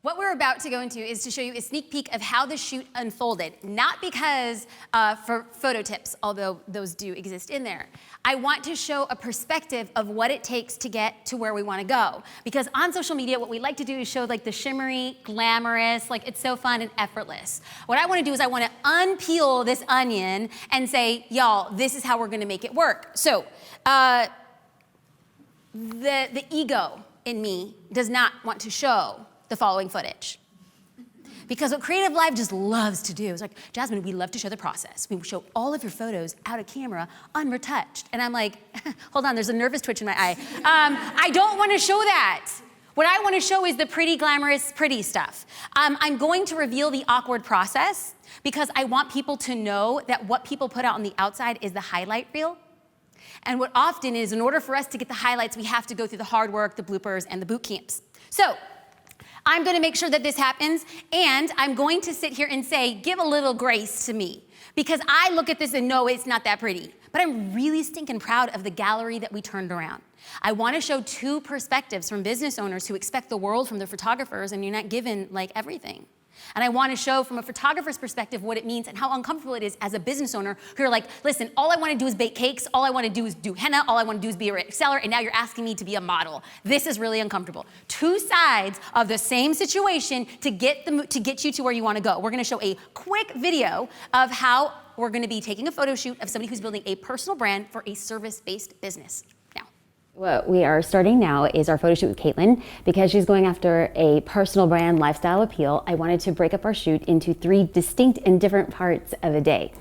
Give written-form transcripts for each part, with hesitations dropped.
What we're about to go into is to show you a sneak peek of how the shoot unfolded, not because for photo tips, although those do exist in there. I want to show a perspective of what it takes to get to where we want to go. Because on social media, what we like to do is show like the shimmery, glamorous, like it's so fun and effortless. What I want to do is I want to unpeel this onion and say, y'all, this is how we're going to make it work. So the ego in me does not want to show the following footage. Because what Creative Live just loves to do is like, Jasmine, we love to show the process. We show all of your photos out of camera, unretouched. And I'm like, hold on, there's a nervous twitch in my eye. I don't want to show that. What I want to show is the pretty, glamorous, pretty stuff. I'm going to reveal the awkward process because I want people to know that what people put out on the outside is the highlight reel. And what often is, in order for us to get the highlights, we have to go through the hard work, the bloopers, and the boot camps. So, I'm gonna make sure that this happens, and I'm going to sit here and say, give a little grace to me. Because I look at this and know it's not that pretty. But I'm really stinking proud of the gallery that we turned around. I wanna show two perspectives from business owners who expect the world from their photographers, and you're not given like everything. And I want to show from a photographer's perspective what it means and how uncomfortable it is as a business owner who are like, listen, all I want to do is bake cakes, all I want to do is do henna, all I want to do is be a seller, and now you're asking me to be a model. This is really uncomfortable. Two sides of the same situation to get you to where you want to go. We're going to show a quick video of how we're going to be taking a photo shoot of somebody who's building a personal brand for a service-based business. What we are starting now is our photo shoot with Caitlin. Because she's going after a personal brand lifestyle appeal, I wanted to break up our shoot into 3 distinct and different parts of a day.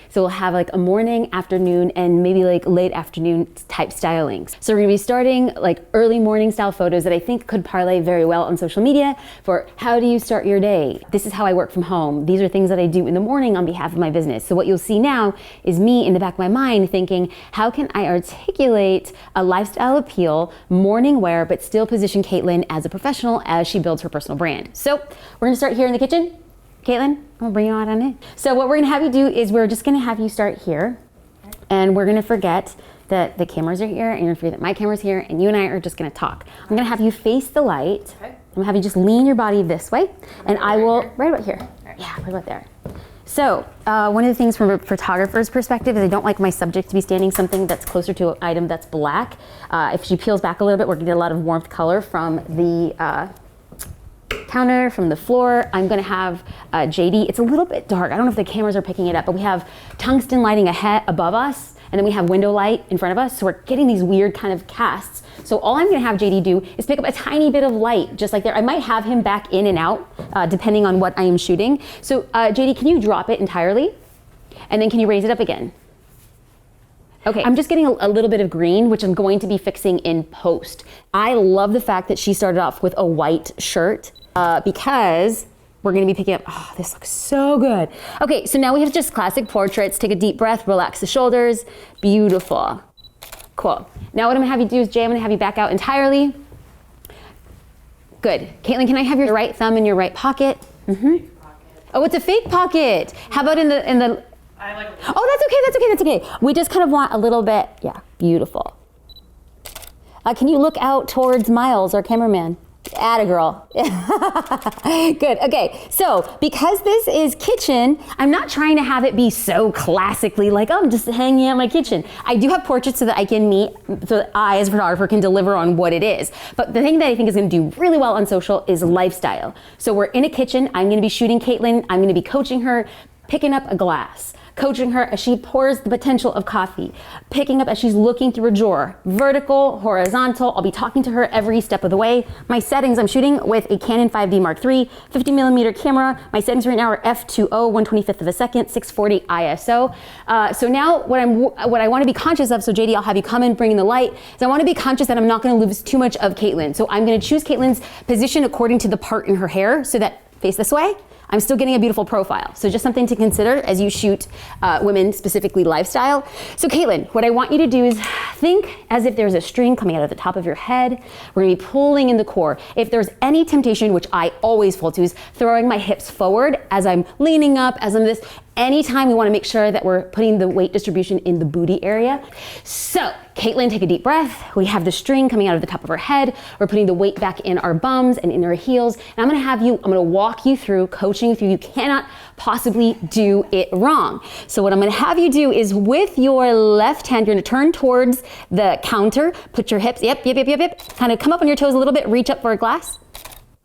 So we'll have like a morning, afternoon, and maybe like late afternoon type stylings. So we're gonna be starting like early morning style photos that I think could parlay very well on social media for how do you start your day? This is how I work from home. These are things that I do in the morning on behalf of my business. So what you'll see now is me in the back of my mind thinking, how can I articulate a lifestyle appeal, morning wear, but still position Caitlin as a professional as she builds her personal brand. So we're gonna start here in the kitchen. Caitlin, I'll bring you out on it. So what we're gonna have you do is we're just gonna have you start here, and we're gonna forget that the cameras are here, and you're gonna forget that my camera's here, and you and I are just gonna talk. I'm gonna have you face the light. Okay. I'm gonna have you just lean your body this way, and I will, right about here. Right. Yeah, right about there. So one of the things from a photographer's perspective is I don't like my subject to be standing something that's closer to an item that's black. If she peels back a little bit, we're gonna get a lot of warmth color from the counter, from the floor. I'm gonna have JD, it's a little bit dark. I don't know if the cameras are picking it up, but we have tungsten lighting ahead above us, and then we have window light in front of us. So we're getting these weird kind of casts. So all I'm gonna have JD do is pick up a tiny bit of light, just like there. I might have him back in and out, depending on what I am shooting. So JD, can you drop it entirely? And then can you raise it up again? Okay, I'm just getting a little bit of green, which I'm going to be fixing in post. I love the fact that she started off with a white shirt because we're gonna be picking up, oh, this looks so good. Okay, so now we have just classic portraits. Take a deep breath, relax the shoulders. Beautiful, cool. Now what I'm gonna have you do is, Jay, I'm gonna have you back out entirely. Good. Caitlin, can I have your right thumb in your right pocket? Mm-hmm. Oh, it's a fake pocket. How about in the I like it. Oh, that's okay. We just kind of want a little bit, yeah, beautiful. Can you look out towards Miles, our cameraman? Atta girl. Good, okay. So, because this is kitchen, I'm not trying to have it be so classically like, oh, I'm just hanging out in my kitchen. I do have portraits so that I can meet, so that I as a photographer can deliver on what it is. But the thing that I think is gonna do really well on social is lifestyle. So we're in a kitchen, I'm gonna be shooting Caitlin, I'm gonna be coaching her, picking up a glass, coaching her as she pours the potential of coffee, picking up as she's looking through a drawer, vertical, horizontal. I'll be talking to her every step of the way. My settings, I'm shooting with a Canon 5D Mark III, 50mm camera. My settings right now are f2.0, 1/25 of a second, 640 ISO. So now what I want to be conscious of, so JD, I'll have you come in, bring in the light, is I want to be conscious that I'm not going to lose too much of Caitlin. So I'm going to choose Caitlin's position according to the part in her hair, so that face this way. I'm still getting a beautiful profile. So just something to consider as you shoot women, specifically lifestyle. So Caitlin, what I want you to do is think as if there's a string coming out of the top of your head. We're gonna be pulling in the core. If there's any temptation, which I always fall to, is throwing my hips forward as I'm leaning up, as I'm this. Anytime we wanna make sure that we're putting the weight distribution in the booty area. So, Caitlin, take a deep breath. We have the string coming out of the top of her head. We're putting the weight back in our bums and in our heels. And I'm gonna walk you through, coaching you through. You cannot possibly do it wrong. So what I'm gonna have you do is with your left hand, you're gonna turn towards the counter, put your hips, yep. Kind of come up on your toes a little bit, reach up for a glass.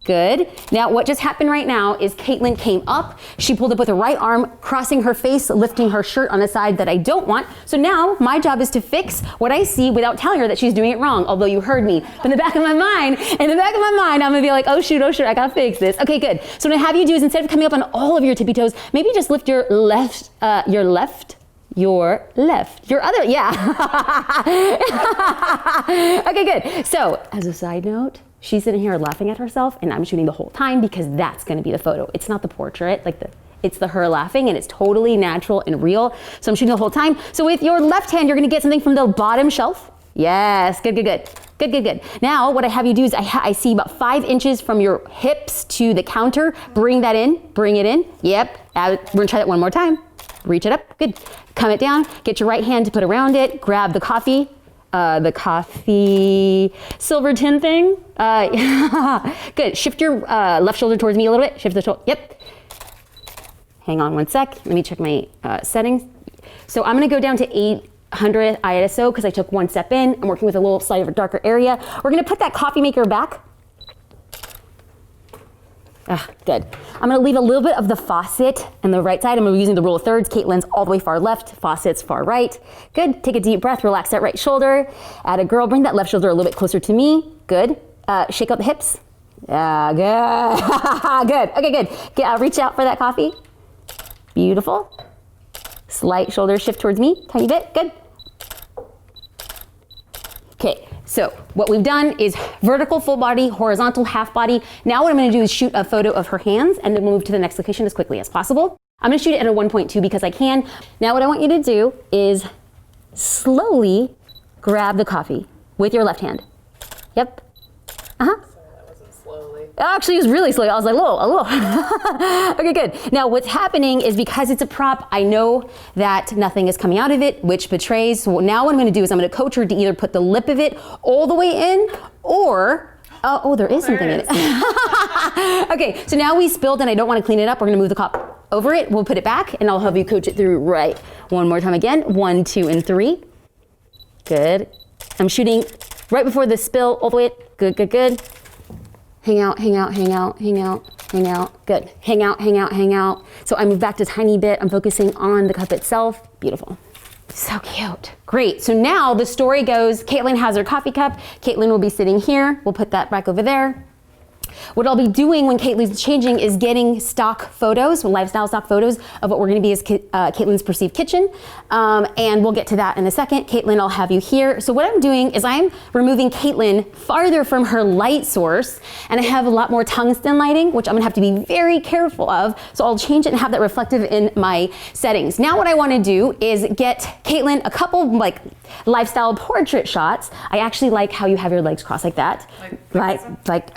Good. Now what just happened right now is Caitlin came up, she pulled up with her right arm, crossing her face, lifting her shirt on the side that I don't want. So now my job is to fix what I see without telling her that she's doing it wrong, although you heard me. But in the back of my mind, I'm gonna be like, oh shoot, I gotta fix this. Okay, good. So what I have you do is instead of coming up on all of your tippy toes, maybe just lift your other, yeah. Okay, good. So as a side note, she's sitting here laughing at herself and I'm shooting the whole time because that's gonna be the photo. It's not the portrait, it's the her laughing and it's totally natural and real. So I'm shooting the whole time. So with your left hand, you're gonna get something from the bottom shelf. Yes, good. Now what I have you do is I see about 5 inches from your hips to the counter. Bring it in. Yep, we're gonna try that one more time. Reach it up, good. Come it down, get your right hand to put around it, grab the coffee silver tin thing. Good, shift your left shoulder towards me a little bit, shift the shoulder, yep. Hang on one sec, let me check my settings. So I'm gonna go down to 800 ISO because I took one step in. I'm working with a little slightly of a darker area. We're gonna put that coffee maker back. Good. I'm gonna leave a little bit of the faucet on the right side. I'm gonna be using the rule of thirds. Caitlin's all the way far left, faucet's far right. Good, take a deep breath, relax that right shoulder. Add a girl, bring that left shoulder a little bit closer to me. Good, shake out the hips. Good, good, okay, good. Reach out for that coffee. Beautiful. Slight shoulder shift towards me, tiny bit, good. Okay, so what we've done is vertical full body, horizontal half body. Now what I'm gonna do is shoot a photo of her hands and then move to the next location as quickly as possible. I'm gonna shoot it at a 1.2 because I can. Now what I want you to do is slowly grab the coffee with your left hand. Yep. Actually, it was really slow. I was like, whoa. Okay, good. Now, what's happening is because it's a prop, I know that nothing is coming out of it, which betrays. So now what I'm going to do is I'm going to coach her to either put the lip of it all the way in or, there is something in it. Okay, so now we spilled and I don't want to clean it up. We're going to move the cup over it. We'll put it back and I'll have you coach it through right. One more time again. 1, 2, and 3. Good. I'm shooting right before the spill all the way. Good. Hang out. Good. Hang out. So I move back a tiny bit. I'm focusing on the cup itself. Beautiful. So cute. Great. So now the story goes, Caitlin has her coffee cup. Caitlin will be sitting here. We'll put that back over there. What I'll be doing when Caitlin's changing is getting stock photos, lifestyle stock photos of what we're going to be as Caitlin's perceived kitchen. And we'll get to that in a second. Caitlin, I'll have you here. So what I'm doing is I'm removing Caitlin farther from her light source, and I have a lot more tungsten lighting, which I'm gonna have to be very careful of. So I'll change it and have that reflective in my settings. Now what I want to do is get Caitlin a couple lifestyle portrait shots. I actually like how you have your legs crossed like that, like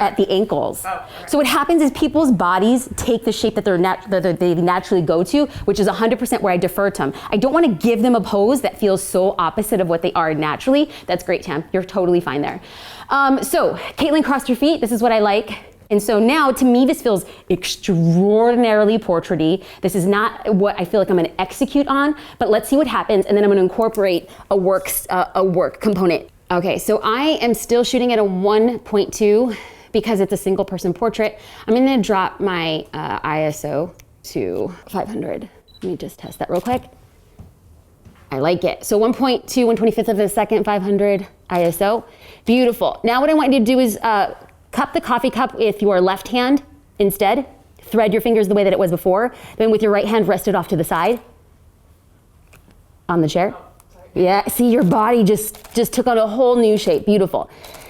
at the ankles. So what happens is people's bodies take the shape that they naturally go to, which is 100% where I defer to them. I don't want to give them a pose that feels so opposite of what they are naturally. That's great, Tam. You're totally fine there. So Caitlin crossed her feet. This is what I like. And so now, to me, this feels extraordinarily portraity. This is not what I feel like I'm going to execute on, but let's see what happens, and then I'm going to incorporate a work component. Okay, so I am still shooting at a 1.2 because it's a single person portrait. I'm going to drop my ISO to 500. Let me just test that real quick. I like it. So 1.2, 1/25 of a second, 500 ISO. Beautiful. Now what I want you to do is cup the coffee cup with your left hand instead. Thread your fingers the way that it was before. Then with your right hand, rest it off to the side on the chair. Yeah, see, your body just took on a whole new shape. Beautiful.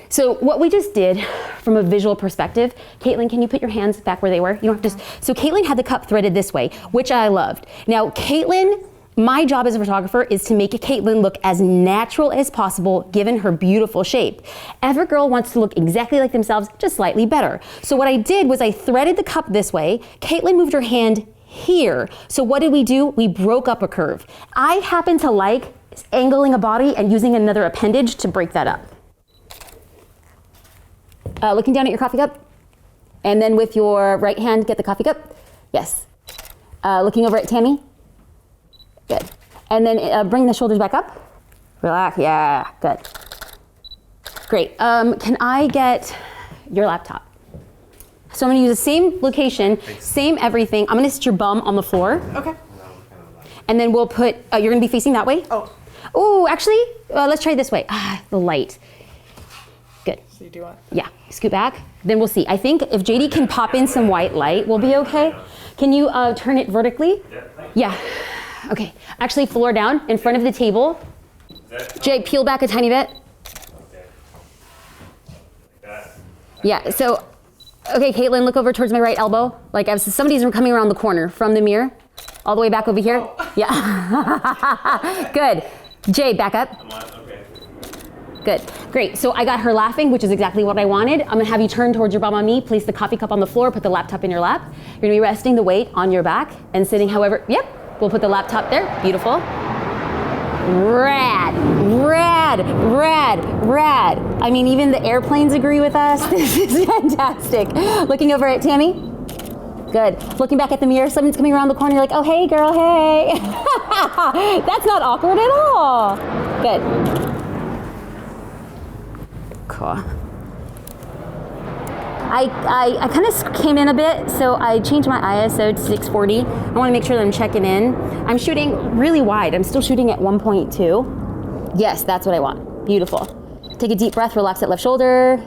So what we just did from a visual perspective, Caitlin, can you put your hands back where they were? You don't have to. So Caitlin had the cup threaded this way, which I loved. Now Caitlin, my job as a photographer is to make Caitlin look as natural as possible given her beautiful shape. Every girl wants to look exactly like themselves, just slightly better. So what I did was I threaded the cup this way. Caitlin moved her hand here. So what did we do? We broke up a curve. I happen to like angling a body and using another appendage to break that up. Looking down at your coffee cup. And then with your right hand, get the coffee cup. Yes. Looking over at Tammy. Good. And then bring the shoulders back up. Relax. Yeah, good. Great. Can I get your laptop? So I'm going to use the same location, same everything. I'm going to sit your bum on the floor. Okay. And then we'll put, you're going to be facing that way? Oh. Oh, actually, let's try this way. The light. Good. So you do what? Yeah, scoot back. Then we'll see. I think if JD can pop in some white light, we'll be okay. Can you turn it vertically? Yeah. Okay. Actually, floor down in front of the table. Jay, peel back a tiny bit. Yeah, so, okay, Caitlin, look over towards my right elbow. Like if somebody's coming around the corner from the mirror, all the way back over here. Oh. Yeah. Good. Jay, back up. Good. Great. So I got her laughing, which is exactly what I wanted. I'm gonna have you turn towards your bum on me, place the coffee cup on the floor, put the laptop in your lap. You're gonna be resting the weight on your back and sitting however, yep. We'll put the laptop there. Beautiful. Rad, rad, rad, rad. I mean, even the airplanes agree with us. This is fantastic. Looking over at Tammy. Good. Looking back at the mirror, someone's coming around the corner, you're like, oh, hey, girl, hey. That's not awkward at all. Good. Cool. I kind of came in a bit, so I changed my ISO to 640. I want to make sure that I'm checking in. I'm shooting really wide. I'm still shooting at 1.2. Yes, that's what I want. Beautiful. Take a deep breath, relax that left shoulder.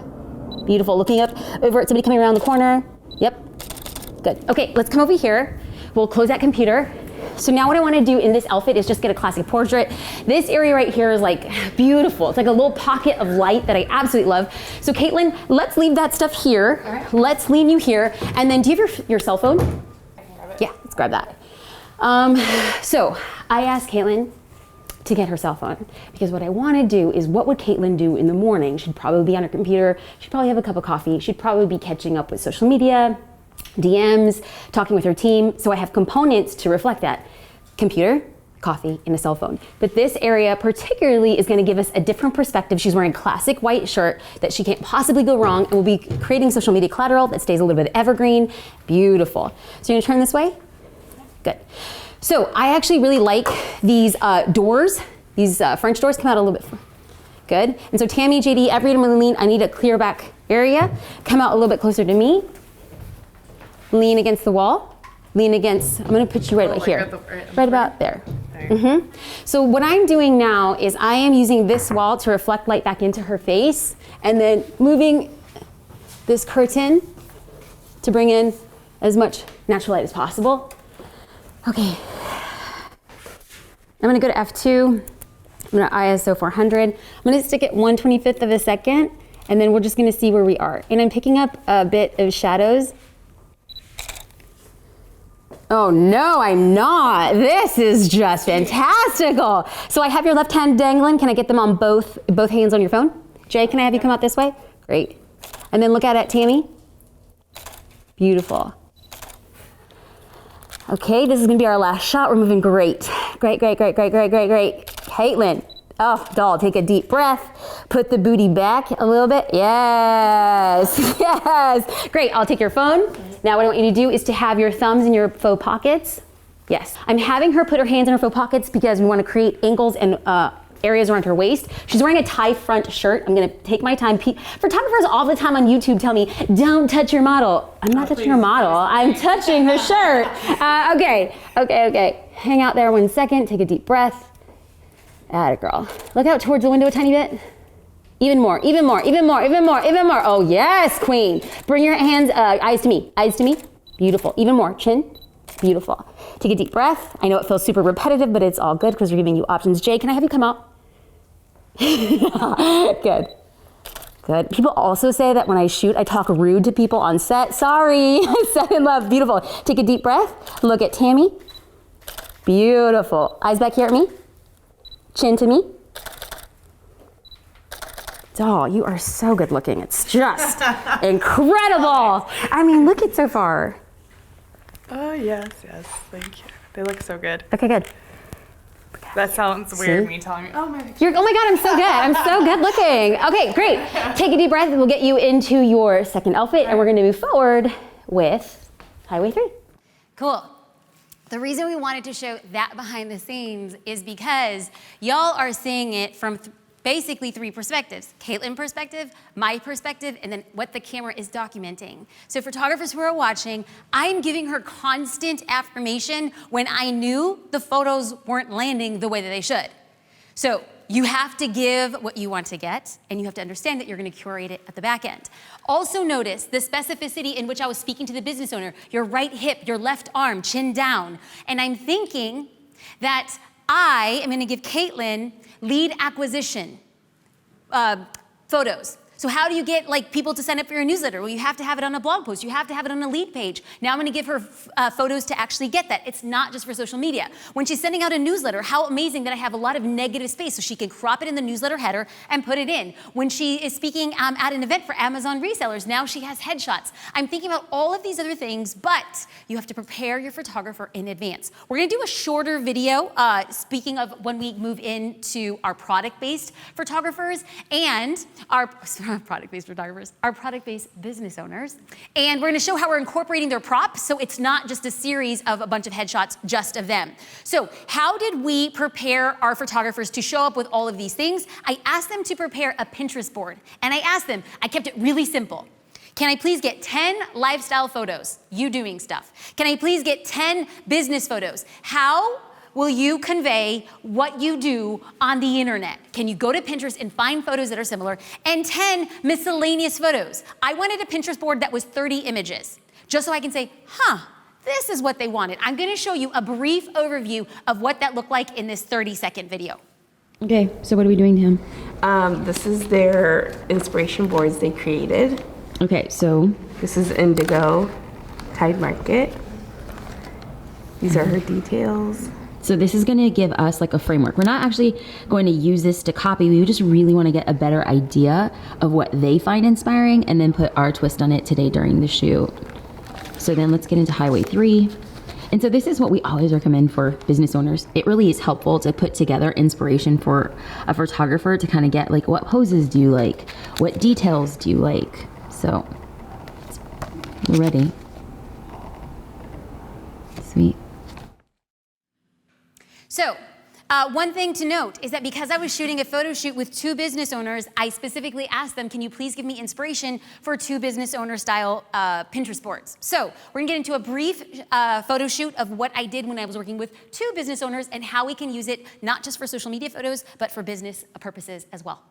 Beautiful. Looking up over at somebody coming around the corner. Yep. Good. Okay, let's come over here. We'll close that computer. So now what I want to do in this outfit is just get a classic portrait. This area right here is like beautiful. It's like a little pocket of light that I absolutely love. So Caitlin, let's leave that stuff here. All right. Let's leave you here. And then do you have your cell phone? I can grab it. Yeah, let's grab that. So I asked Caitlin to get her cell phone because what I want to do is what would Caitlin do in the morning? She'd probably be on her computer. She'd probably have a cup of coffee. She'd probably be catching up with social media, DMs, talking with her team. So I have components to reflect that. Computer, coffee, and a cell phone. But this area particularly is going to give us a different perspective. She's wearing a classic white shirt that she can't possibly go wrong, and we'll be creating social media collateral that stays a little bit evergreen. Beautiful. So you're going to turn this way? Good. So I actually really like these doors. These French doors come out a little bit. Good. And so Tammy, JD, Everett, and Lean, I need a clear back area. Come out a little bit closer to me. Lean against the wall. Lean against, I'm gonna put you right about here. Right about there. So what I'm doing now is I am using this wall to reflect light back into her face and then moving this curtain to bring in as much natural light as possible. Okay. I'm gonna go to F2. I'm gonna ISO 400. I'm gonna stick it 1/25th of a second and then we're just gonna see where we are. And I'm picking up a bit of shadows. Oh no, I'm not. This is just fantastical. So I have your left hand dangling. Can I get them on both hands on your phone? Jay, can I have you come out this way? Great. And then look at it, Tammy. Beautiful. Okay, this is gonna be our last shot. We're moving great. Great, great, great, great, great, great, great. Caitlin, oh, doll, take a deep breath. Put the booty back a little bit. Yes, yes. Great, I'll take your phone. Now what I want you to do is to have your thumbs in your faux pockets. Yes, I'm having her put her hands in her faux pockets because we want to create ankles and areas around her waist. She's wearing a tie front shirt. I'm gonna take my time. Photographers all the time on YouTube tell me, don't touch your model. I'm not touching her model, I'm touching her shirt. Okay. Hang out there 1 second, take a deep breath. Atta girl. Look out towards the window a tiny bit. Even more. Oh yes, queen. Bring your hands, eyes to me. Beautiful. Even more, chin. Beautiful. Take a deep breath. I know it feels super repetitive, but it's all good because we're giving you options. Jay, can I have you come out? Good. People also say that when I shoot, I talk rude to people on set. Sorry, set in love. Beautiful. Take a deep breath. Look at Tammy. Beautiful. Eyes back here at me. Chin to me. Doll, you are so good looking. It's just incredible. I mean, look at so far. Oh, yes, thank you. They look so good. Okay, good. That sounds weird, me telling me, oh my Oh my God, I'm so good. I'm so good looking. Okay, great. Take a deep breath. We'll get you into your second outfit, and we're gonna move forward with Highway 3. Cool. The reason we wanted to show that behind the scenes is because y'all are seeing it from basically three perspectives: Caitlin perspective, my perspective, and then what the camera is documenting. So photographers who are watching, I'm giving her constant affirmation when I knew the photos weren't landing the way that they should. So you have to give what you want to get, and you have to understand that you're gonna curate it at the back end. Also notice the specificity in which I was speaking to the business owner: your right hip, your left arm, chin down. And I'm thinking that I am gonna give Caitlin lead acquisition photos. So how do you get people to sign up for your newsletter? Well, you have to have it on a blog post. You have to have it on a lead page. Now I'm gonna give her photos to actually get that. It's not just for social media. When she's sending out a newsletter, how amazing that I have a lot of negative space so she can crop it in the newsletter header and put it in. When she is speaking at an event for Amazon resellers, now she has headshots. I'm thinking about all of these other things, but you have to prepare your photographer in advance. We're gonna do a shorter video, speaking of when we move into our product-based photographers and our product-based photographers, our product-based business owners. And we're gonna show how we're incorporating their props so it's not just a series of a bunch of headshots just of them. So how did we prepare our photographers to show up with all of these things? I asked them to prepare a Pinterest board. And I asked them, I kept it really simple. Can I please get 10 lifestyle photos, you doing stuff? Can I please get 10 business photos? How will you convey what you do on the internet? Can you go to Pinterest and find photos that are similar? And 10 miscellaneous photos. I wanted a Pinterest board that was 30 images, just so I can say, this is what they wanted. I'm gonna show you a brief overview of what that looked like in this 30-second video. Okay, so what are we doing, Tim? This is their inspiration boards they created. Okay, so This is Indigo Tide Market. These are her details. So this is going to give us a framework. We're not actually going to use this to copy. We just really want to get a better idea of what they find inspiring and then put our twist on it today during the shoot. So then let's get into Highway 3. And so this is what we always recommend for business owners. It really is helpful to put together inspiration for a photographer to kind of get what poses do you like? What details do you like? So we're ready. Sweet. So, one thing to note is that because I was shooting a photo shoot with two business owners, I specifically asked them, can you please give me inspiration for two business owner style Pinterest boards? So, we're gonna get into a brief photo shoot of what I did when I was working with two business owners and how we can use it not just for social media photos, but for business purposes as well.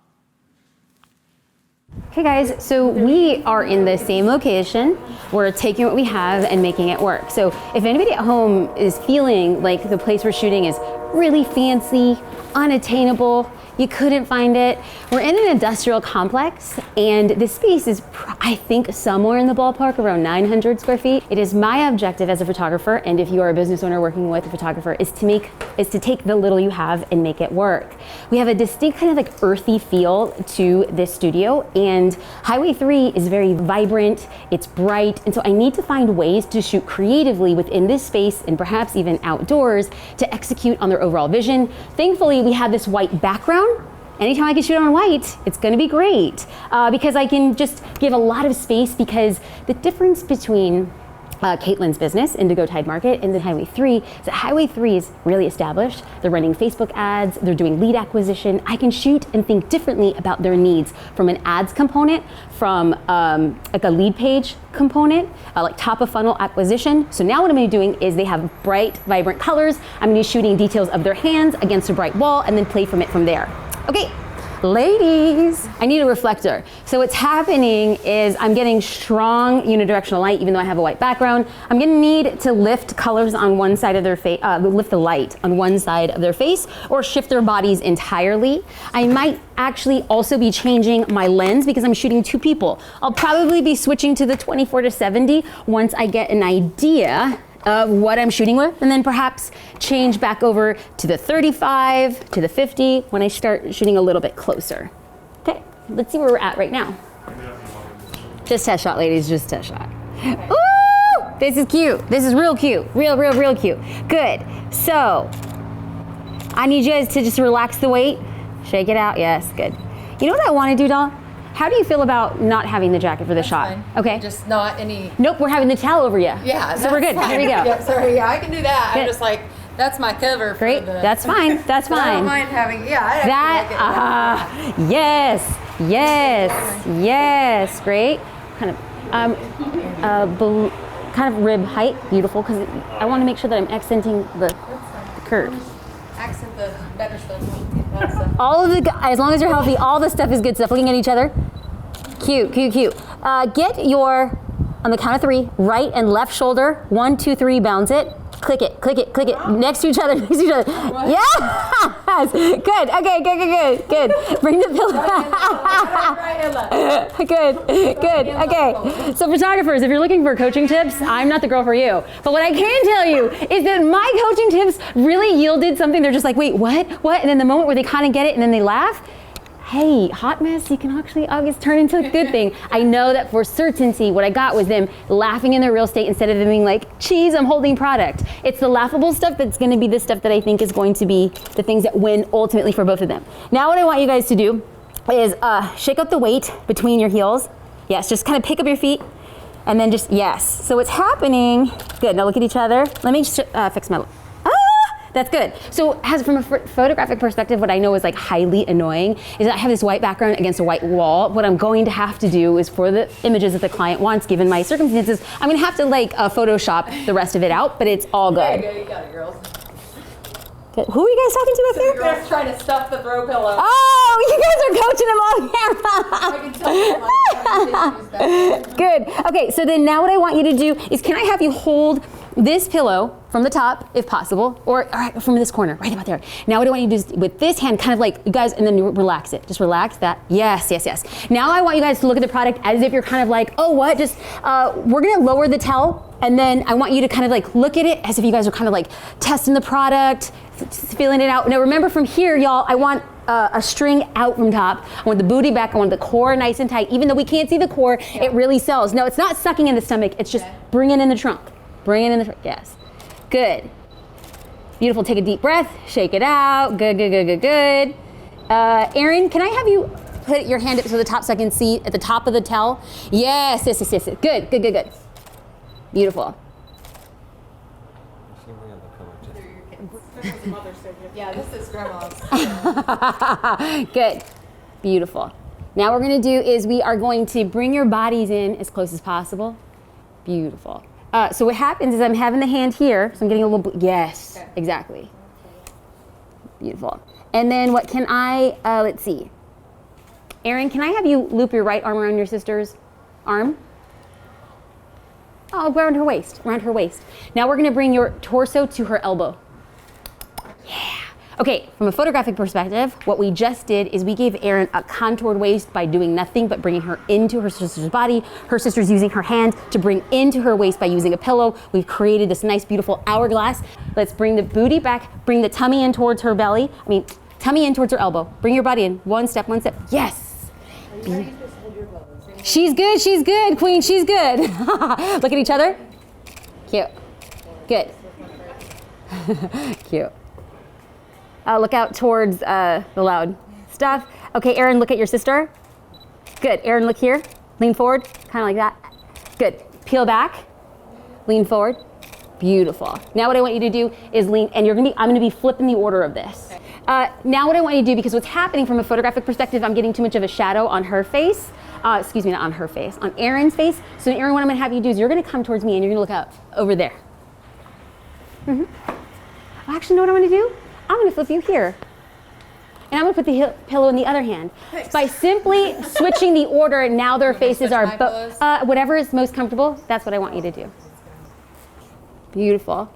Hey guys, so we are in the same location. We're taking what we have and making it work. So if anybody at home is feeling like the place we're shooting is really fancy, unattainable, you couldn't find it, we're in an industrial complex and the space is, I think, somewhere in the ballpark around 900 square feet. It is my objective as a photographer, and if you are a business owner working with a photographer, is to take the little you have and make it work. We have a distinct kind of earthy feel to this studio, and Highway 3 is very vibrant, it's bright, and so I need to find ways to shoot creatively within this space and perhaps even outdoors to execute on their overall vision. Thankfully, we have this white background. Anytime I can shoot on white, it's gonna be great because I can just give a lot of space, because the difference between Caitlin's business, Indigo Tide Market, and then Highway 3 is that Highway 3 is really established. They're running Facebook ads, they're doing lead acquisition. I can shoot and think differently about their needs from an ads component, from a lead page component, top of funnel acquisition. So now what I'm gonna be doing is they have bright, vibrant colors. I'm gonna be shooting details of their hands against a bright wall and then play from it from there. Okay. Ladies, I need a reflector. So what's happening is I'm getting strong unidirectional light, even though I have a white background. I'm gonna need to lift colors on one side of their face, lift the light on one side of their face, or shift their bodies entirely. I might actually also be changing my lens because I'm shooting two people. I'll probably be switching to the 24-70 once I get an idea of what I'm shooting with, and then perhaps change back over to the 35, to the 50 when I start shooting a little bit closer. Okay, let's see where we're at right now. Just test shot, ladies, just test shot. Ooh! This is cute. This is real cute. Real cute. Good. So, I need you guys to just relax the weight. Shake it out. Yes, good. You know what I want to do, doll? How do you feel about not having the jacket for the shot? Fine. Okay. Just not any. Nope, we're having the towel over you. Yeah. So we're good. that's Here we fine. go. Yeah, sorry. Yeah, I can do that. Good. I'm just like, that's my cover. Great. For the, That's fine. That's But I don't fine. mind having. Yeah. I That, actually like it. yes. Great. Kind of, kind of rib height. Beautiful, because I want to make sure that I'm accenting the curve. Accent the better stuff. That's the. All of the, as long as you're healthy, all the stuff is good stuff. Looking at each other. Cute. Get your, on the count of 3, right and left shoulder. 1, 2, 3, bounce it. Click it. Next to each other. Yes! Good. Okay, good. Bring the pillow. Good. Okay. So photographers, if you're looking for coaching tips, I'm not the girl for you. But what I can tell you is that my coaching tips really yielded something. They're just like, wait, what? And then the moment where they kind of get it and then they laugh, hey, hot mess, you can actually always turn into a good thing. I know that for certainty, what I got was them laughing in their real state instead of them being like, geez, I'm holding product. It's the laughable stuff that's gonna be the stuff that I think is going to be the things that win ultimately for both of them. Now what I want you guys to do is shake up the weight between your heels. Yes, just kind of pick up your feet and then just, yes. So what's happening, good, now look at each other. Let me just fix my, that's good. So as from a photographic perspective, what I know is like highly annoying is that I have this white background against a white wall. What I'm going to have to do is for the images that the client wants, given my circumstances, I'm gonna have to like Photoshop the rest of it out, but it's all good. There you go. You got it, girls. Good. Who are you guys talking to back there? Girls trying to stuff the throw pillow. Oh, you guys are coaching them on camera. I can tell you. Good. Okay, so then now what I want you to do is, can I have you hold this pillow from the top, if possible, or all right, from this corner, right about there. Now what I want you to do is with this hand, kind of like, you guys, and then you relax it. Just relax that. Yes. Now I want you guys to look at the product as if you're kind of like, oh, what? Just, we're gonna lower the towel, and then I want you to kind of like look at it as if you guys are kind of like testing the product, feeling it out. Now remember from here, y'all, I want a string out from top. I want the booty back. I want the core nice and tight. Even though we can't see the core, it really sells. No, it's not sucking in the stomach. It's just bringing in the trunk. Bring it in the trunk. Yes. Good. Beautiful. Take a deep breath. Shake it out. Good. Erin, can I have you put your hand up to the top so I can see at the top of the towel? Yes. Good. Beautiful. Yeah, this is grandma's. Good. Beautiful. Now what we're going to do is we are going to bring your bodies in as close as possible. Beautiful. So what happens is I'm having the hand here, so I'm getting a little, yes, okay. Exactly. Beautiful. And then what can I, let's see. Erin, can I have you loop your right arm around your sister's arm? Oh, around her waist. Now we're going to bring your torso to her elbow. Yeah. Okay, from a photographic perspective, what we just did is we gave Erin a contoured waist by doing nothing but bringing her into her sister's body. Her sister's using her hand to bring into her waist by using a pillow. We've created this nice, beautiful hourglass. Let's bring the booty back, bring the tummy in towards her belly. Tummy in towards her elbow. Bring your body in. One step. Yes. She's good, queen, she's good. Look at each other. Cute. Good. Cute. Look out towards the loud stuff. Okay, Erin, look at your sister. Good. Erin, look here. Lean forward, kind of like that. Good. Peel back. Lean forward. Beautiful. Now what I want you to do is lean, and I'm gonna be flipping the order of this. Now what I want you to do, because what's happening from a photographic perspective, I'm getting too much of a shadow on her face. Excuse me, not on her face, on Erin's face. So Erin, what I'm gonna have you do is you're gonna come towards me and you're gonna look out over there. Actually, know what I'm gonna do? I'm gonna flip you here. And I'm gonna put the pillow in the other hand. Thanks. By simply switching the order, now their faces are, whatever is most comfortable, that's what I want you to do. Beautiful.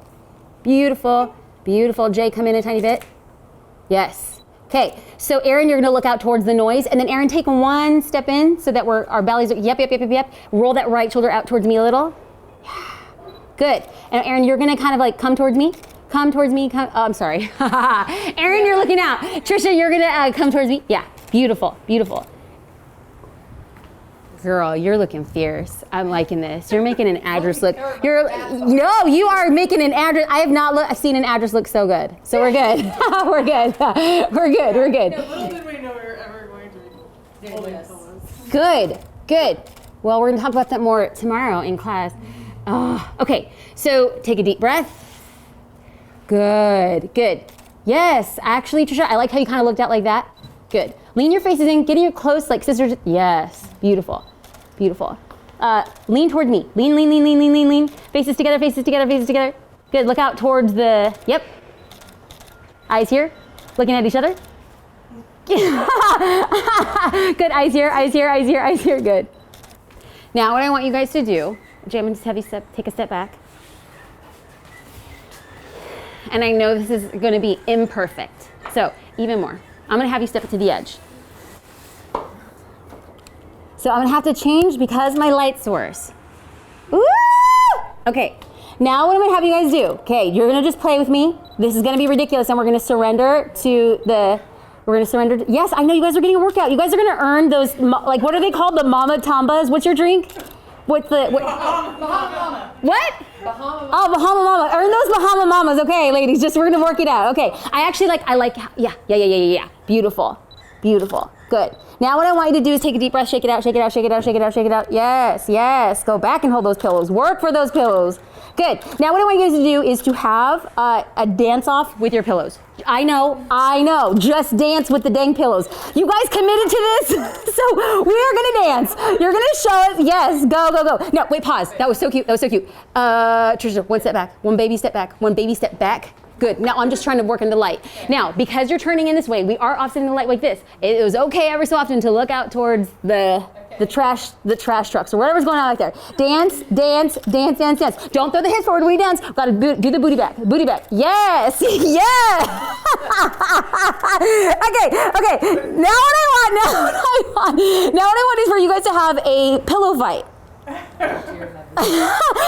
Jay, come in a tiny bit. Yes. Okay, so Erin, you're gonna look out towards the noise, and then Erin, take one step in so that our bellies are, yep. Roll that right shoulder out towards me a little. Good. And Erin, you're gonna kind of like come towards me. Oh, I'm sorry. Erin, you're looking out. Trisha, you're gonna come towards me. Yeah, beautiful. Girl, you're looking fierce. I'm liking this. You're making an address look. No, you are making an address. I have not seen an address look so good. So we're good. We're good. We're good. We're good. Little did we know we were ever going to be holding pillows. Good. Good. Well, we're gonna talk about that more tomorrow in class. Okay. So take a deep breath. Good. Good. Yes. Actually, Trisha, I like how you kind of looked out like that. Good. Lean your faces in. Getting you close, like sisters. Yes. Beautiful. Beautiful. Lean toward me. Lean, lean, lean, lean, lean, lean, lean. Faces together, faces together, faces together. Good. Look out towards the, yep. Eyes here. Looking at each other. Good. Eyes here, eyes here, eyes here, eyes here. Good. Now what I want you guys to do, Jay, I'm going to just have you take a step back. And I know this is going to be imperfect. So even more. I'm going to have you step to the edge. So I'm gonna have to change because my light source. Woo! Okay, now what I'm gonna have you guys do, okay, you're gonna just play with me. This is gonna be ridiculous and we're gonna surrender to the, yes, I know you guys are getting a workout. You guys are gonna earn those, like what are they called? The Mama Tambas? What's your drink? What's the, what? Bahama Mama. What? Bahama Mama. Oh, Bahama Mama. Earn those Bahama Mamas. Okay, ladies, just we're gonna work it out. Okay, I like, yeah. Beautiful, beautiful, good. Now what I want you to do is take a deep breath, shake it out, shake it out, shake it out, shake it out, shake it out. Yes, yes, go back and hold those pillows. Work for those pillows. Good. Now what I want you guys to do is to have a dance off with your pillows. I know, just dance with the dang pillows. You guys committed to this, so we're gonna dance. You're gonna show us, yes, go, go, go. No, wait, pause, that was so cute, Trisha, one step back, one baby step back, one baby step back. Good, now I'm just trying to work in the light. Now, because you're turning in this way, we are offsetting the light like this. It was okay every so often to look out towards the trash trucks or whatever's going on out there. Dance, dance, dance, dance, dance. Don't throw the hips forward when you dance. Gotta do the booty back, booty back. Yes, yes. Okay. Now what I want is for you guys to have a pillow fight.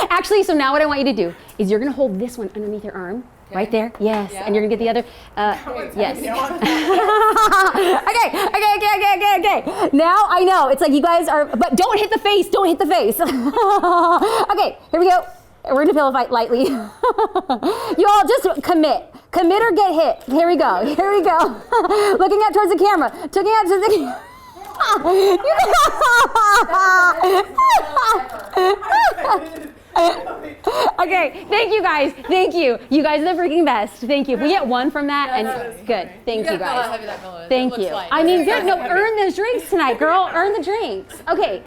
Actually, so now what I want you to do is you're gonna hold this one underneath your arm. Right there, yes, yeah. And you're gonna get the other, yes. Okay. Now I know, it's like you guys are, but don't hit the face, Okay, here we go. We're gonna pillow fight lightly. You all just commit or get hit. Here we go. Looking out towards the camera, Okay, thank you guys. Thank you. You guys are the freaking best. Thank you. We get one from that, and good. Thank you guys. Thank you. I mean, good. No, earn those drinks tonight, girl. Earn the drinks. Okay.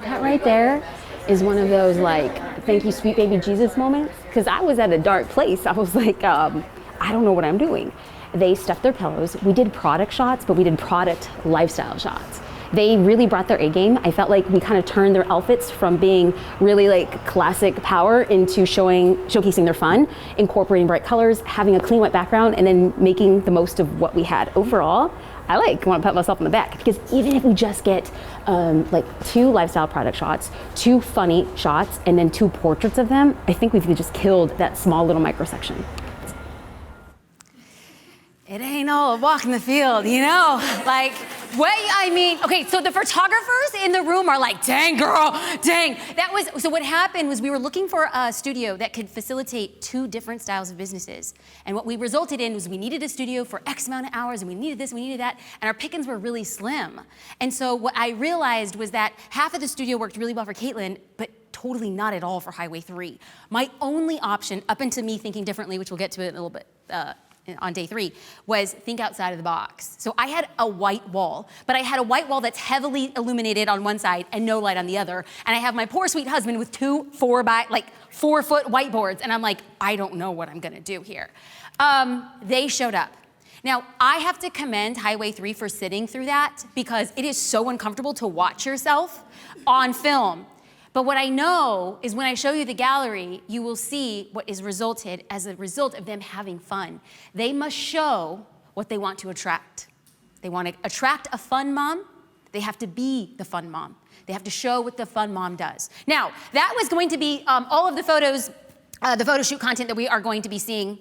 That right there is one of those like, thank you, sweet baby Jesus moments. Because I was at a dark place. I was like, I don't know what I'm doing. They stuffed their pillows. We did product shots, but we did product lifestyle shots. They really brought their A game. I felt like we kind of turned their outfits from being really like classic power into showcasing their fun, incorporating bright colors, having a clean white background, and then making the most of what we had. Overall, I want to pat myself on the back because even if we just get like 2 lifestyle product shots, 2 funny shots, and then 2 portraits of them, I think we've just killed that small little microsection. It ain't all a walk in the field, you know? Like, okay, so the photographers in the room are like, dang, girl, dang. So what happened was we were looking for a studio that could facilitate 2 different styles of businesses. And what we resulted in was we needed a studio for X amount of hours, and we needed this, we needed that, and our pickings were really slim. And so what I realized was that half of the studio worked really well for Caitlin, but totally not at all for Highway 3. My only option, up until me thinking differently, which we'll get to it in a little bit, on day 3, was think outside of the box. So I had a white wall, but I had a white wall that's heavily illuminated on one side and no light on the other. And I have my poor sweet husband with 2 4-foot whiteboards. And I'm like, I don't know what I'm gonna do here. They showed up. Now, I have to commend Highway 3 for sitting through that because it is so uncomfortable to watch yourself on film. But what I know is when I show you the gallery, you will see what is resulted as a result of them having fun. They must show what they want to attract. They want to attract a fun mom. They have to be the fun mom. They have to show what the fun mom does. Now, that was going to be all of the photos, the photo shoot content that we are going to be seeing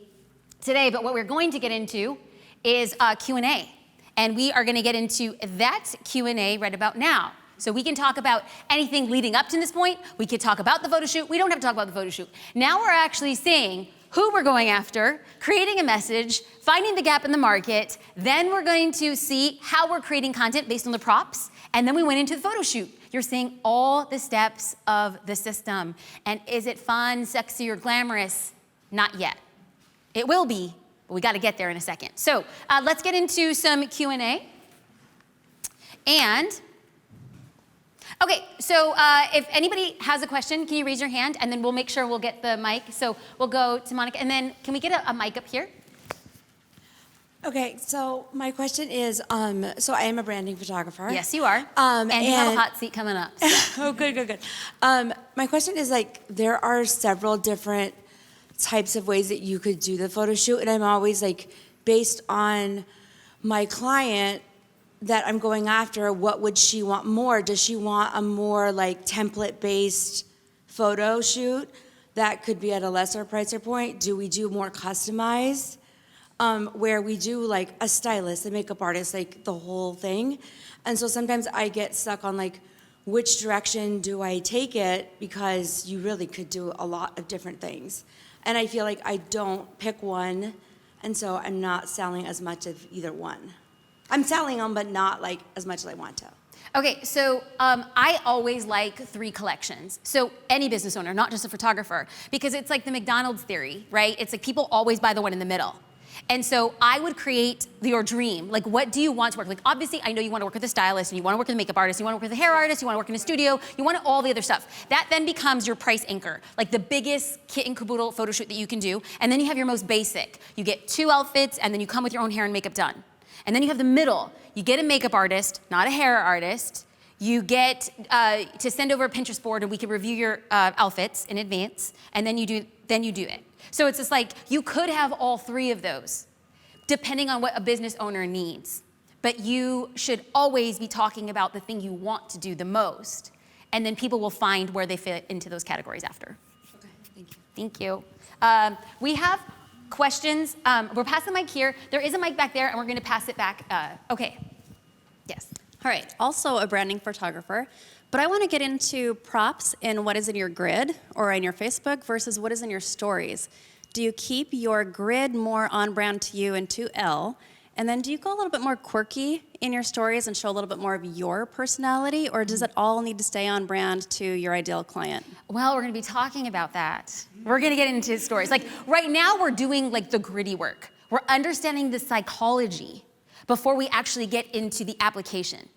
today. But what we're going to get into is Q&A. And we are gonna get into that Q&A right about now. So we can talk about anything leading up to this point. We could talk about the photo shoot. We don't have to talk about the photo shoot. Now we're actually seeing who we're going after, creating a message, finding the gap in the market. Then we're going to see how we're creating content based on the props. And then we went into the photo shoot. You're seeing all the steps of the system. And is it fun, sexy, or glamorous? Not yet. It will be, but we got to get there in a second. So let's get into some Q&A. And okay, so if anybody has a question, can you raise your hand? And then we'll make sure we'll get the mic. So we'll go to Monica. And then can we get a mic up here? Okay, so my question is, so I am a branding photographer. Yes, you are. And you have a hot seat coming up. So. Oh, good. My question is like, there are several different types of ways that you could do the photo shoot, and I'm always like, based on my client that I'm going after, what would she want more? Does she want a more like template-based photo shoot that could be at a lesser price or point? Do we do more customized? Where we do like a stylist, a makeup artist, like the whole thing. And so sometimes I get stuck on like, which direction do I take it? Because you really could do a lot of different things. And I feel like I don't pick one, and so I'm not selling as much of either one. I'm selling them, but not like as much as I want to. Okay, so I always like 3 collections. So any business owner, not just a photographer, because it's like the McDonald's theory, right? It's like people always buy the one in the middle. And so I would create your dream. Like, what do you want to work? Like, obviously, I know you want to work with a stylist, and you want to work with a makeup artist, you want to work with a hair artist, you want to work in a studio, you want all the other stuff. That then becomes your price anchor, like the biggest kit and caboodle photo shoot that you can do. And then you have your most basic. You get 2 outfits, and then you come with your own hair and makeup done. And then you have the middle. You get a makeup artist, not a hair artist. You get to send over a Pinterest board, and we can review your outfits in advance, and then you do it. So it's just like, you could have all 3 of those, depending on what a business owner needs. But you should always be talking about the thing you want to do the most, and then people will find where they fit into those categories after. Okay, thank you. Thank you. We have questions. We're passing the mic here. There is a mic back there, and we're going to pass it back. Okay. Yes. All right, also a branding photographer, but I want to get into props in what is in your grid or in your Facebook versus what is in your stories. Do you keep your grid more on brand to you and to Elle? And then do you go a little bit more quirky in your stories and show a little bit more of your personality, or does it all need to stay on brand to your ideal client? Well, we're going to be talking about that. We're going to get into stories. Like right now, we're doing like the gritty work. We're understanding the psychology before we actually get into the application.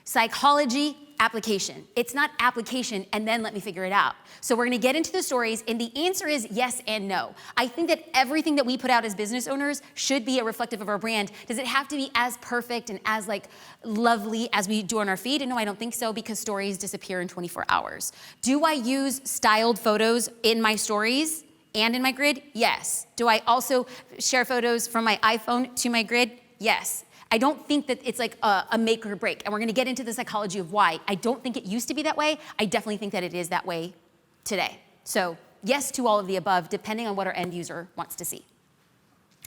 Psychology, application. It's not application and then let me figure it out. So we're gonna get into the stories, and the answer is yes and no. I think that everything that we put out as business owners should be a reflective of our brand. Does it have to be as perfect and as like lovely as we do on our feed? And no, I don't think so, because stories disappear in 24 hours. Do I use styled photos in my stories and in my grid? Yes. Do I also share photos from my iPhone to my grid? Yes. I don't think that it's like a make or break, and we're gonna get into the psychology of why. I don't think it used to be that way. I definitely think that it is that way today. So yes to all of the above, depending on what our end user wants to see.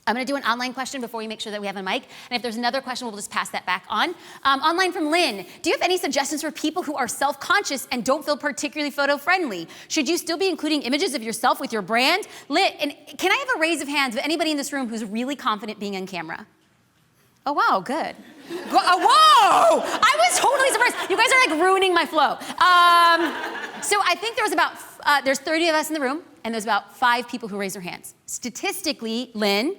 I'm gonna do an online question before we make sure that we have a mic, and if there's another question, we'll just pass that back on. Online from Lynn, do you have any suggestions for people who are self-conscious and don't feel particularly photo-friendly? Should you still be including images of yourself with your brand? Lynn, and can I have a raise of hands of anybody in this room who's really confident being on camera? Oh, wow, good. Whoa! I was totally surprised. You guys are like ruining my flow. So I think there's 30 of us in the room, and there's about 5 people who raise their hands. Statistically, Lynn,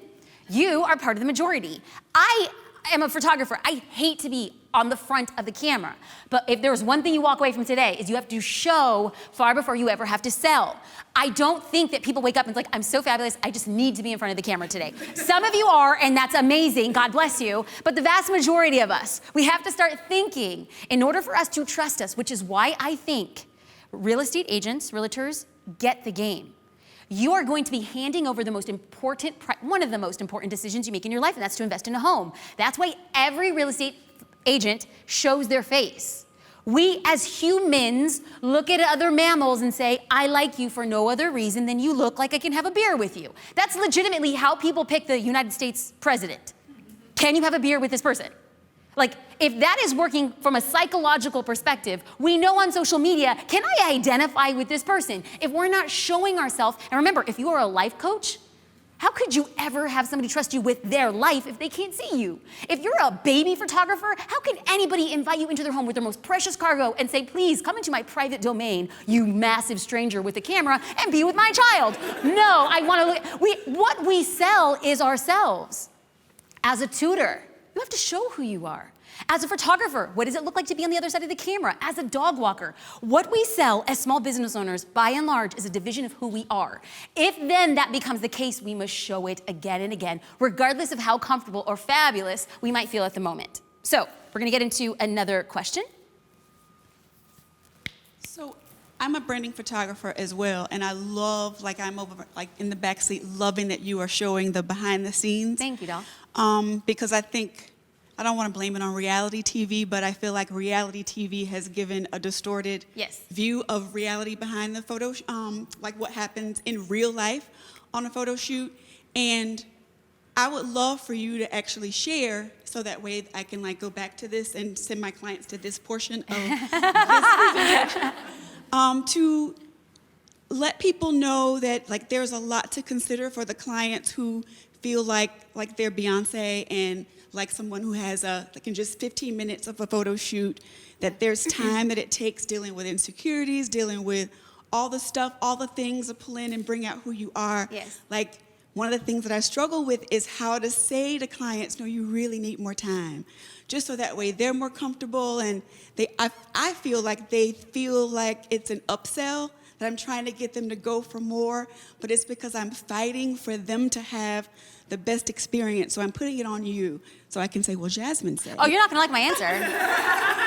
you are part of the majority. I am a photographer. I hate to be on the front of the camera. But if there was one thing you walk away from today, is you have to show far before you ever have to sell. I don't think that people wake up and it's like, I'm so fabulous, I just need to be in front of the camera today. Some of you are, and that's amazing, God bless you, but the vast majority of us, we have to start thinking in order for us to trust us, which is why I think real estate agents, realtors, get the game. You are going to be handing over the most important, one of the most important decisions you make in your life, and that's to invest in a home. That's why every real estate agent shows their face. We as humans look at other mammals and say, I like you for no other reason than you look like I can have a beer with you. That's legitimately how people pick the United States president. Can you have a beer with this person? Like, if that is working from a psychological perspective, we know on social media, can I identify with this person? If we're not showing ourselves, and remember, if you are a life coach, how could you ever have somebody trust you with their life if they can't see you? If you're a baby photographer, how can anybody invite you into their home with their most precious cargo and say, please come into my private domain, you massive stranger with a camera, and be with my child? No, I want to look. What we sell is ourselves. As a tutor, you have to show who you are. As a photographer, what does it look like to be on the other side of the camera? As a dog walker, what we sell as small business owners, by and large, is a division of who we are. If then that becomes the case, we must show it again and again, regardless of how comfortable or fabulous we might feel at the moment. So, we're gonna get into another question. So I'm a branding photographer as well, and I love, like I'm over like in the back seat, loving that you are showing the behind the scenes. Thank you, doll. Because I think, I don't want to blame it on reality TV, but I feel like reality TV has given a distorted Yes. view of reality behind the photo, like what happens in real life on a photo shoot. And I would love for you to actually share, so that way I can like go back to this and send my clients to this portion of this presentation, to let people know that like there's a lot to consider for the clients who feel like they're Beyonce and like someone who has like in just 15 minutes of a photo shoot, that there's time that it takes dealing with insecurities, dealing with all the stuff, all the things to pull in and bring out who you are. Yes. Like one of the things that I struggle with is how to say to clients, no, you really need more time. Just so that way they're more comfortable and I feel like they feel like it's an upsell, that I'm trying to get them to go for more, but it's because I'm fighting for them to have the best experience. So I'm putting it on you so I can say, well, Jasmine said. Oh, you're not gonna like my answer.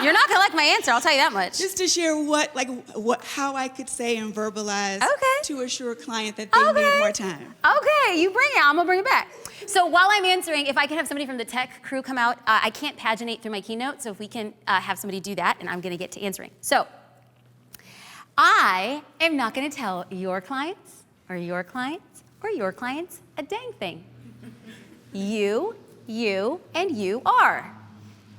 You're not gonna like my answer, I'll tell you that much. Just to share how I could say and verbalize to assure a client that they need more time. Okay, you bring it, I'm gonna bring it back. So while I'm answering, if I can have somebody from the tech crew come out, I can't paginate through my keynote, so if we can have somebody do that, and I'm gonna get to answering. So, I am not gonna tell your clients, or your clients, or your clients a dang thing. You, and you are.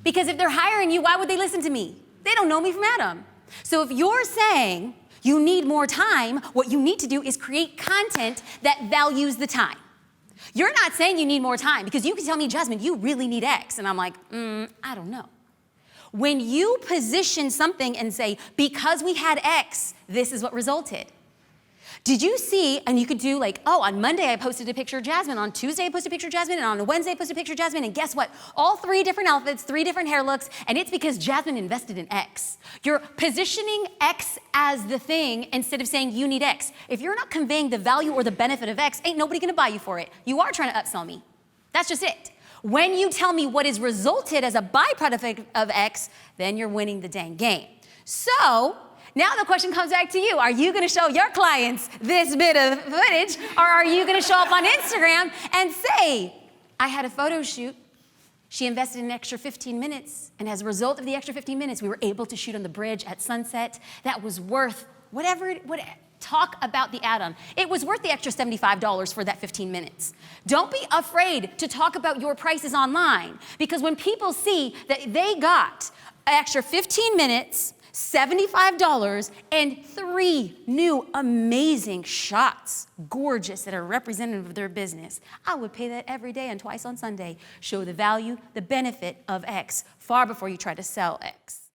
Because if they're hiring you, why would they listen to me? They don't know me from Adam. So if you're saying you need more time, what you need to do is create content that values the time. You're not saying you need more time, because you can tell me, Jasmine, you really need X, and I'm like, I don't know. When you position something and say, because we had X, this is what resulted. Did you see, and you could do like, oh, on Monday I posted a picture of Jasmine, on Tuesday I posted a picture of Jasmine, and on Wednesday I posted a picture of Jasmine, and guess what? All 3 different outfits, 3 different hair looks, and it's because Jasmine invested in X. You're positioning X as the thing instead of saying you need X. If you're not conveying the value or the benefit of X, ain't nobody gonna buy you for it. You are trying to upsell me. That's just it. When you tell me what is resulted as a byproduct of X, then you're winning the dang game. So, now the question comes back to you. Are you gonna show your clients this bit of footage, or are you gonna show up on Instagram and say, I had a photo shoot, she invested an extra 15 minutes, and as a result of the extra 15 minutes, we were able to shoot on the bridge at sunset. That was worth talk about the add-on. It was worth the extra $75 for that 15 minutes. Don't be afraid to talk about your prices online, because when people see that they got an extra 15 minutes, $75, and 3 new amazing shots, gorgeous, that are representative of their business, I would pay that every day and twice on Sunday. Show the value, the benefit of X, far before you try to sell X.